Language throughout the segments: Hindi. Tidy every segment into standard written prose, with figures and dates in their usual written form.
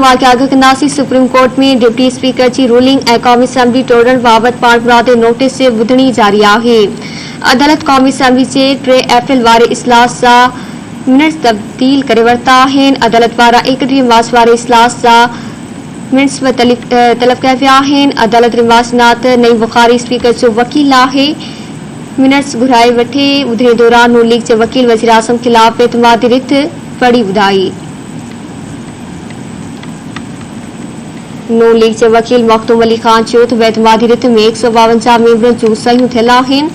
वाक़िया सुप्रीम कोर्ट में डिप्टी स्पीकर की रूलिंग ऐं क़ौमी असैम्बली टोड़ण बाबति पाण मुरादे नोटिस जे ॿुधणी जारी आहे। अदालत क़ौमी असैम्बली जे 3 अप्रैल वारे इजलास जा मिनट्स तब्दील करे वरिता आहिनि। अदालत पारां 31 मार्च वारे इजलास जा मिनट्स बि तलब कया विया आहिनि। अदालत रिवाज नात नईम बुखारी स्पीकर जो वकील आहे। मिनट्स घुराए वठे ॿुधणी दौरान नून लीग जे वकील वज़ीर आज़म ख़िलाफ़ एतमादी रिथ पढ़ी ॿुधाई। नून लीग के वकील मखदूम अली खान चयो त बेतमादी रिथ में 152 मेंबरनि जूं सहियूं थियल आहिनि।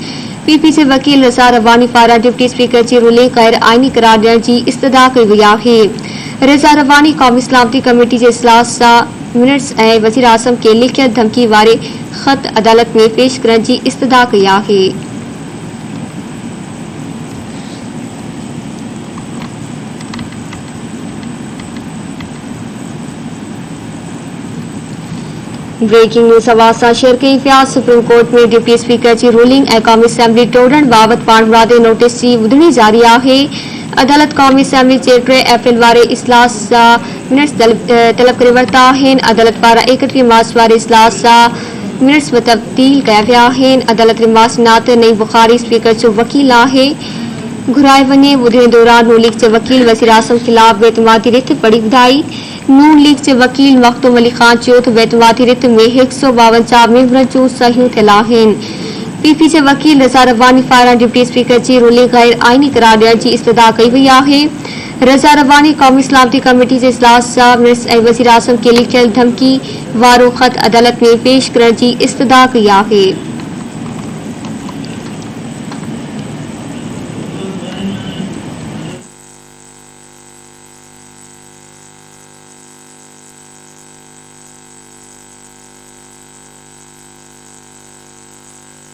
पीपी जे वकील रज़ा रवानी पारां डिप्टी स्पीकर जी रूलिंग गैर आईनी करार ॾियण जी इस्तदा कई वई आहे। रज़ा रवानी क़ौमी सलामती कमेटी जे इजलास जा मिनट्स ऐं वज़ीर आज़म खे लिखियल धमकी वारे ख़त अदालत में पेश करण जी इस्तदा कई आहे। ब्रेकिंग न्यूज़ आवाज़ सां शेयर कई विया। सुप्रीम कोर्ट में डिप्टी स्पीकर की रूलिंग ऐं क़ौमी असैम्बली टोड़ण बाबति पाण मुरादे नोटिस जी ॿुधणी जारी आहे। अदालत क़ौमी असैम्बली जे 3 अप्रैल वारे इजलास जा मिनट्स तलब करे वरिता आहिनि। अदालत पारां 31 मार्च वारे इजलास जा मिनट्स बि तब्दील कया विया आहिनि। अदालत रिवाज नात नईम बुखारी स्पीकर जो वकील आहे। घुराए वञे ॿुधणी दौरान नून लीग जे वकील वज़ीर आज़म ख़िलाफ़ बेतमादी रिथ पढ़ी ॿुधाई। नून लीग के वकील मखदूम अली खान चयो त बेतमादी रिथ में 152 मेंबरनि जूं सहियूं थियल आहिनि। पीपी जे वकील रज़ा रवानी पारां डिप्टी स्पीकर जी रूलिंग गैर आईनी करार ॾियण जी इस्तदा कई वई आहे। रज़ा रवानी क़ौमी सलामती कमेटी जे इजलास जा मिनट्स ऐं वज़ीर आज़म खे लिखियल धमकी वारो ख़त अदालत में पेश करण जी इस्तदा कई आहे।